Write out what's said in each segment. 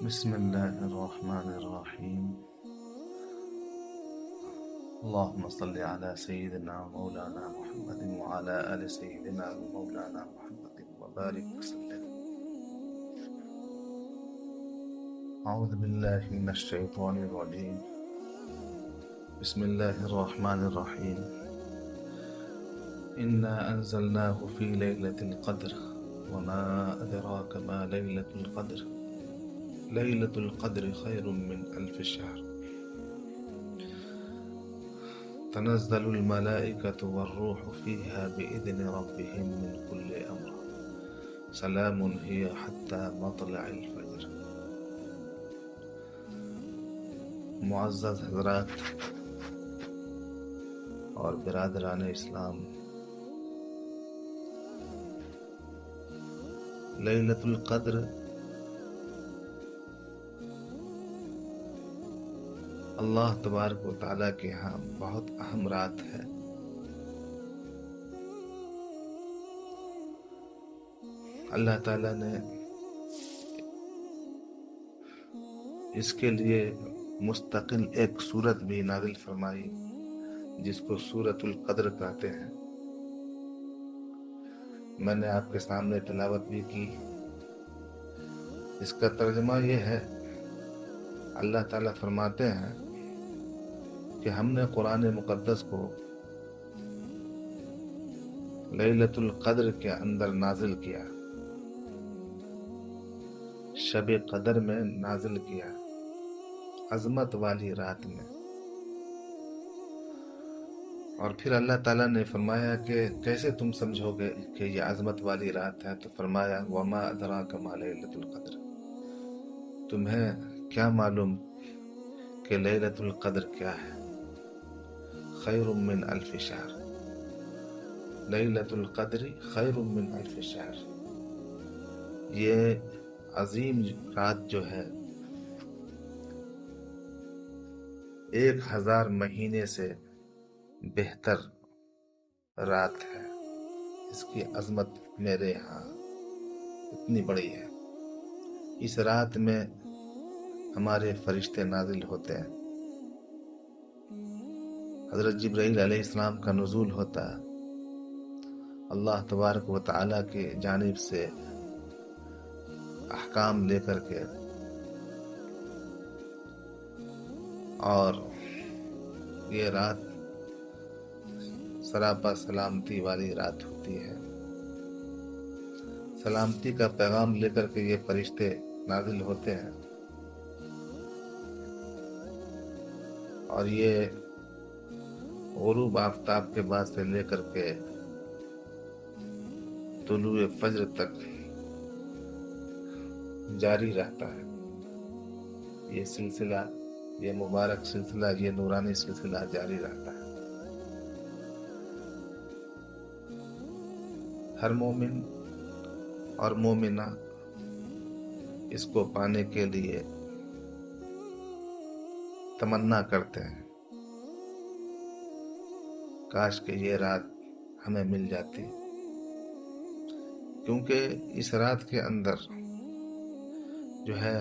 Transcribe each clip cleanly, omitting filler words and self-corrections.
بسم الله الرحمن الرحيم. اللهم صل على سيدنا مولانا محمد وعلى آل سيدنا مولانا محمد وبارك وسلم. أعوذ بالله من الشيطان الرجيم. بسم الله الرحمن الرحيم. إنا أنزلناه في ليلة القدر وما أدراك ما ليلة القدر. ليلة القدر خير من 1000 شهر. تنزل الملائكة والروح فيها بإذن ربهم من كل أمر سلام هي حتى مطلع الفجر. معزز حضرات اور برادران اسلام، لیلۃ القدر اللہ تبارک و تعالیٰ کے ہاں بہت اہم رات ہے۔ اللہ تعالیٰ نے اس کے لیے مستقل ایک سورت بھی نازل فرمائی جس کو سورۃ القدر کہتے ہیں۔ میں نے آپ کے سامنے تلاوت بھی کی۔ اس کا ترجمہ یہ ہے، اللہ تعالیٰ فرماتے ہیں کہ ہم نے قرآن مقدس کو لیلۃ القدر کے اندر نازل کیا، شب قدر میں نازل کیا، عظمت والی رات میں۔ اور پھر اللہ تعالیٰ نے فرمایا کہ کیسے تم سمجھو گے کہ یہ عظمت والی رات ہے، تو فرمایا وما ادراک ما لیلۃ القدر، تمہیں کیا معلوم کہ لیلۃ القدر کیا ہے؟ خیر من 1000 شہر، لیلۃ القدر خیر من 1000 شہر، یہ عظیم رات جو ہے 1000 مہینے سے بہتر رات ہے۔ اس کی عظمت میرے ہاں اتنی بڑی ہے۔ اس رات میں ہمارے فرشتے نازل ہوتے ہیں، حضرت جبرائیل علیہ السلام کا نزول ہوتا ہے، اللہ تبارک و تعالیٰ کی جانب سے احکام لے کر کے، اور یہ رات سراپا سلامتی والی رات ہوتی ہے۔ سلامتی کا پیغام لے کر کے یہ فرشتے نازل ہوتے ہیں، اور یہ غروب آفتاب کے بعد سے لے کر کے طلوع فجر تک جاری رہتا ہے۔ یہ سلسلہ، یہ مبارک سلسلہ، یہ نورانی سلسلہ جاری رہتا ہے۔ ہر مومن اور مومنہ اس کو پانے کے لیے تمنا کرتے ہیں، کاش کہ یہ رات ہمیں مل جاتی، کیونکہ اس رات کے اندر جو ہے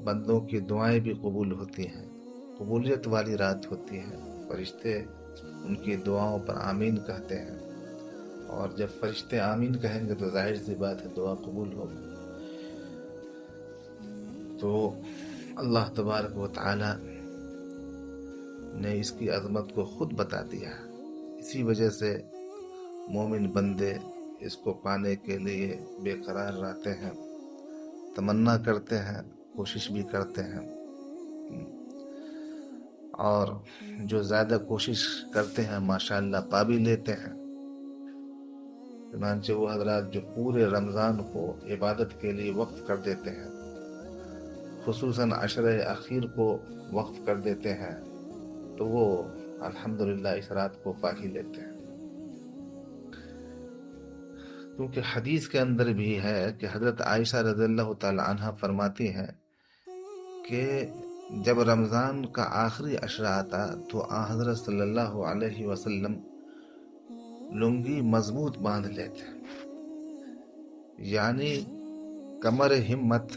بندوں کی دعائیں بھی قبول ہوتی ہیں، قبولیت والی رات ہوتی ہے۔ فرشتے ان کی دعاؤں پر آمین کہتے ہیں، اور جب فرشتے آمین کہیں گے تو ظاہر سی بات ہے دعا قبول ہوگی۔ تو اللہ تبارک و تعالی نے اس کی عظمت کو خود بتا دیا، اسی وجہ سے مومن بندے اس کو پانے کے لیے بے قرار رہتے ہیں، تمنا کرتے ہیں، کوشش بھی کرتے ہیں، اور جو زیادہ کوشش کرتے ہیں ماشاءاللہ پا بھی لیتے ہیں۔ چنانچہ وہ حضرات جو پورے رمضان کو عبادت کے لیے وقف کر دیتے ہیں، خصوصاً عشرہ اخیر کو وقف کر دیتے ہیں، تو وہ الحمدللہ اس رات کو پا ہی لیتے ہیں۔ کیونکہ حدیث کے اندر بھی ہے کہ حضرت عائشہ رضی اللہ تعالی عنہ فرماتی ہیں کہ جب رمضان کا آخری عشرہ آتا تو حضرت صلی اللہ علیہ وسلم لنگی مضبوط باندھ لیتے، یعنی کمر ہمت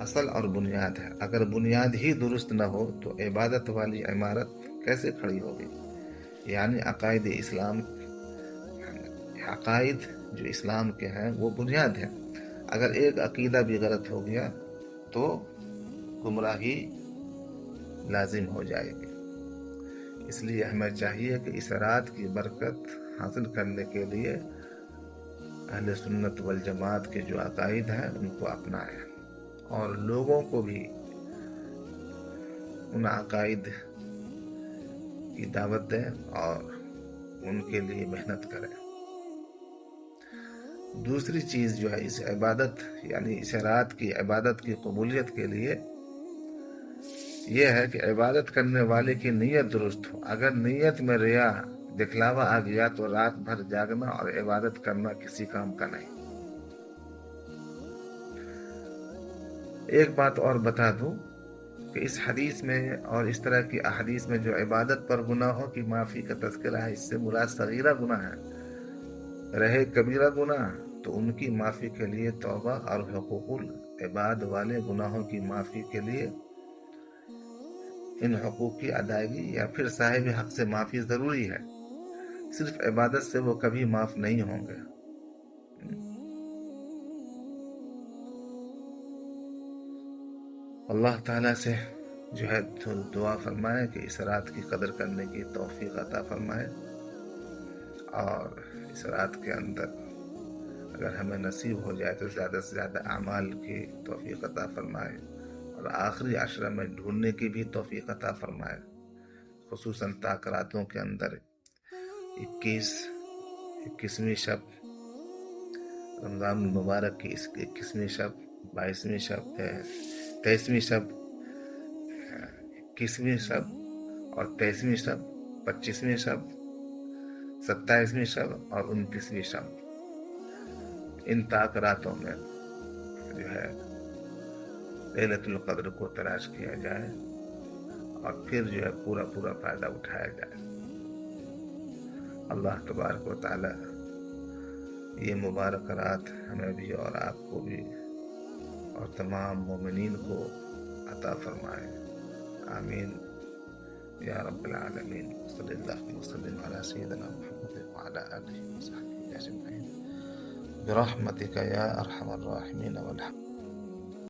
اصل اور بنیاد ہے. اگر بنیاد ہی درست نہ ہو تو عبادت والی عمارت کیسے کھڑی ہوگی؟ یعنی عقائد جو اسلام کے ہیں وہ بنیاد ہیں. اگر ایک عقیدہ بھی غلط ہو گیا تو گمراہی لازم ہو جائے گی. اس لیے ہمیں چاہیے کہ اس رات کی برکت حاصل کرنے کے لیے اہل سنت والجماعت کے جو عقائد ہیں ان کو اپنائیں اور لوگوں کو بھی ان عقائد کی دعوت دیں اور ان کے لیے محنت کریں. دوسری چیز جو ہے اس عبادت یعنی اس رات کی عبادت کی قبولیت کے لیے یہ ہے کہ عبادت کرنے والے کی نیت درست ہو. اگر نیت میں ریا دکھلاوا آ گیا تو رات بھر جاگنا اور عبادت کرنا کسی کام کا نہیں. ایک بات اور بتا دوں کہ اس حدیث میں اور اس طرح کی احادیث میں جو عبادت پر گناہوں کی معافی کا تذکرہ ہے اس سے مراد صغیرہ گناہ ہے. رہے کبیرہ گناہ تو ان کی معافی کے لیے توبہ اور حقوق العباد والے گناہوں کی معافی کے لیے ان حقوق کی ادائیگی یا پھر صاحب حق سے معافی ضروری ہے. صرف عبادت سے وہ کبھی معاف نہیں ہوں گے. اللہ تعالیٰ سے جو ہے دعا فرمائے کہ اس رات کی قدر کرنے کی توفیق عطا فرمائے اور اس رات کے اندر اگر ہمیں نصیب ہو جائے تو زیادہ سے زیادہ اعمال کی توفیق عطا فرمائے اور آخری عشرہ میں ڈھونڈنے کی بھی توفیق عطا فرمائے. خصوصاً تاکراتوں کے اندر 21ویں شب رمضان المبارک کی 21ویں شب 22ویں شب 23ویں شب 21ویں شب اور 23ویں شب 25ویں شب 27ویں شب اور 29ویں شب ان تاکراتوں میں جو ہے لیلۃ القدر کو تلاش کیا جائے اور پھر جو ہے پورا فائدہ اٹھایا جائے. اللہ تبارک و تعالی یہ مبارک رات ہمیں بھی اور آپ کو بھی اور تمام مومنین کو عطا فرمائے. آمین یا رب العالمین. صلی اللہ وسلم علی سیدنا محمد وعلی آلہ وصحبہ اجمعین برحمتک یا ارحم الراحمین والحمد